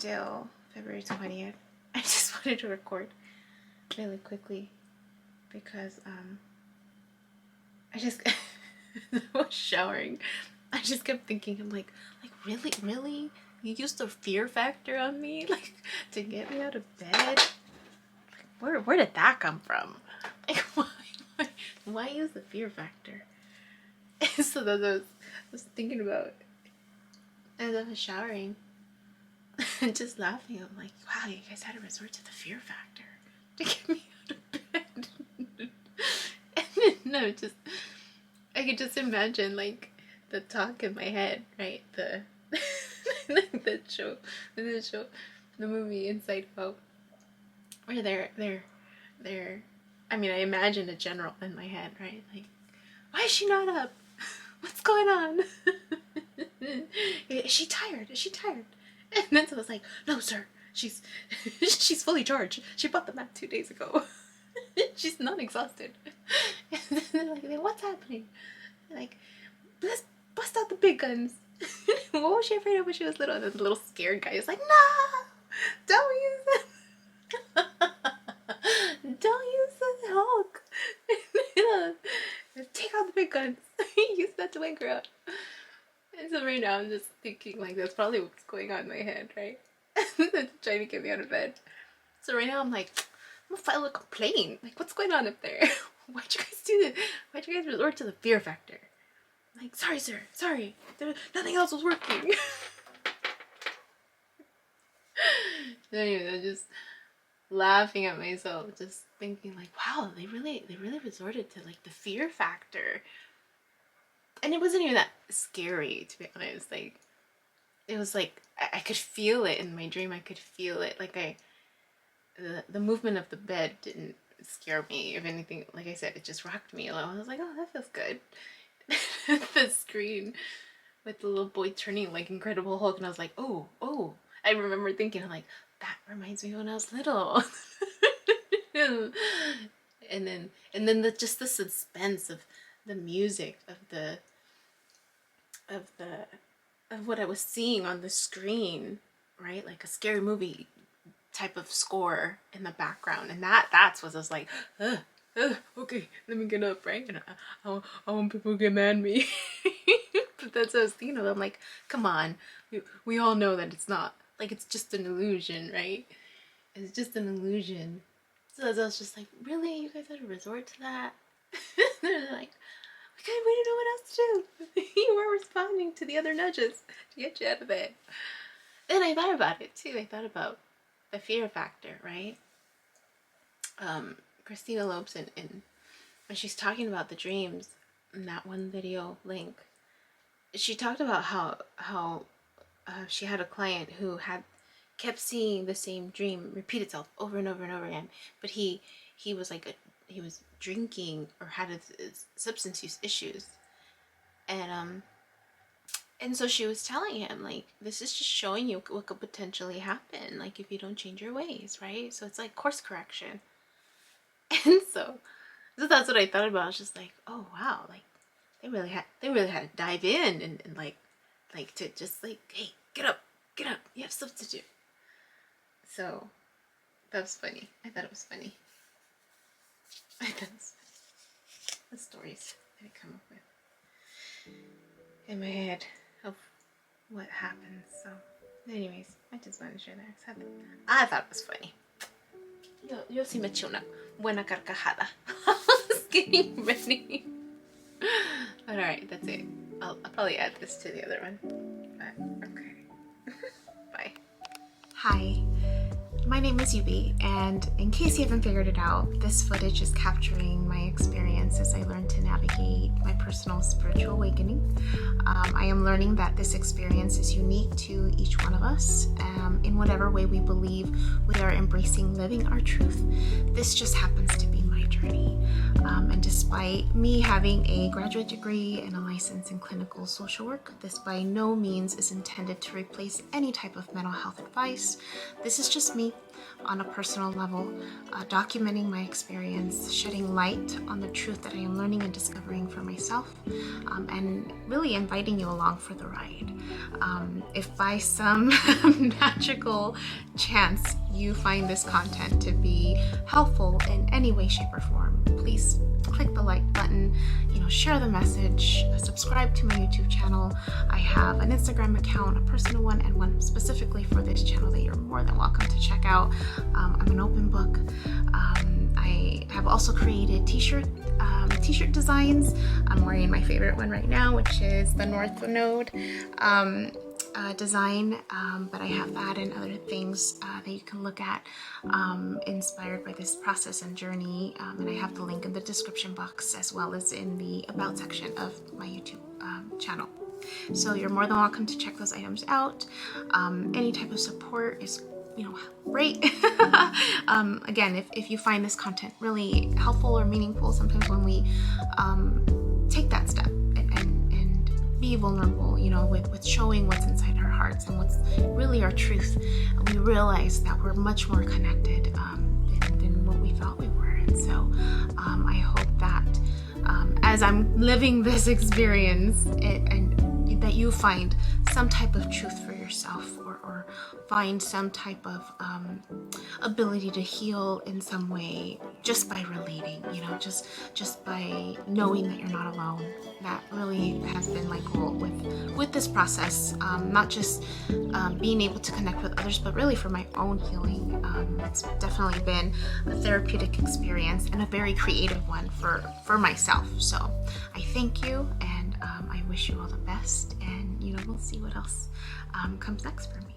still February 20th. I just wanted to record really quickly because I just I was showering. I just kept thinking, I'm like really? You used the fear factor on me, like, to get me out of bed? Like, where did that come from? Like, why use the fear factor? And so that's what I was thinking about as I was showering and just laughing. I'm like, wow, you guys had to resort to the fear factor to get me out of bed. And then I could just imagine, like, the talk in my head, right? The the movie Inside Out, where they're I mean, I imagine a general in my head, right? Like, why is she not up? What's going on? Is she tired? And then so I was like, no, sir, she's fully charged. She bought the map 2 days ago. She's not exhausted. And then they're like, what's happening? Like, let's bust out the big guns. What was she afraid of when she was little? And the little scared guy is like, no, don't use it. Don't use the Hulk. Take out the big guns. Use that to wake her up. And so right now I'm just thinking, like, that's probably what's going on in my head, right? Trying to get me out of bed. So right now I'm like, I'm gonna file a complaint. Like, what's going on up there? Why'd you guys do this? Why'd you guys resort to the fear factor? Like, sorry, sir. Sorry. Nothing else was working. So anyway, I'm just laughing at myself, just thinking, like, wow, they really resorted to, like, the fear factor. And it wasn't even that scary, to be honest. Like, it was like I could feel it in my dream. I could feel it. Like, the movement of the bed didn't scare me. If anything, like I said, it just rocked me a little. I was like, oh, that feels good. The screen with the little boy turning like Incredible Hulk, and I was like, oh. I remember thinking, I'm like, that reminds me of when I was little. and then just the suspense of the music of what I was seeing on the screen, right? Like a scary movie type of score in the background, and that's what I was like, okay, let me get up, right? And I want people to get mad at me. But that's what I was thinking of. I'm like, come on, we all know that it's not, like, it's just an illusion, right? It's just an illusion. So I was just like, really? You guys had to resort to that? They're like, we didn't know what else to do. You weren't responding to the other nudges to get you out of bed. Then I thought about it too. I thought about the fear factor, right? Christina Lopes, and when she's talking about the dreams in that one video link, she talked about how she had a client who had kept seeing the same dream repeat itself over and over and over again, but he was like he was drinking or had substance use issues, and so she was telling him, like, this is just showing you what could potentially happen, like, if you don't change your ways, right? So it's like course correction. And so that's what I thought about. I was just like, oh wow, like they really had to dive in and like to just like, hey, get up, you have stuff to do. So that was funny. I thought it was funny. The stories that I come up with in my head of what happened. So anyways, I just wanted to share that. I thought it was funny. Yo sí me eché una buena carcajada. I was getting ready. But alright, that's it. I'll probably add this to the other one. But okay. Bye. Hi. My name is Yubi, and in case you haven't figured it out, this footage is capturing my experience as I learn to navigate my personal spiritual awakening. I am learning that this experience is unique to each one of us. In whatever way we believe we are embracing living our truth, this just happens to be my journey. And despite me having a graduate degree and a license in clinical social work, this by no means is intended to replace any type of mental health advice. This is just me on a personal level, documenting my experience, shedding light on the truth that I am learning and discovering for myself, and really inviting you along for the ride. If by some magical chance you find this content to be helpful in any way, shape, or form, please click the like button, share the message, subscribe to my YouTube channel. I have an Instagram account, a personal one, and one specifically for this channel that you're more than welcome to check out. I'm an open book. I have also created t-shirt designs. I'm wearing my favorite one right now, which is the North Node design, but I have that and other things that you can look at inspired by this process and journey, and I have the link in the description box as well as in the about section of my YouTube channel. So you're more than welcome to check those items out. Any type of support is great. Again, if you find this content really helpful or meaningful, sometimes when we take that step and be vulnerable, with showing what's inside our hearts and what's really our truth, we realize that we're much more connected than what we thought we were. And so I hope that as I'm living this experience, and that you find some type of truth for yourself, or find some type of ability to heal in some way just by relating, just by knowing that you're not alone. That really has been my goal with this process, not just being able to connect with others, but really for my own healing. It's definitely been a therapeutic experience and a very creative one for myself. So I thank you, and I wish you all the best, and we'll see what else comes next for me.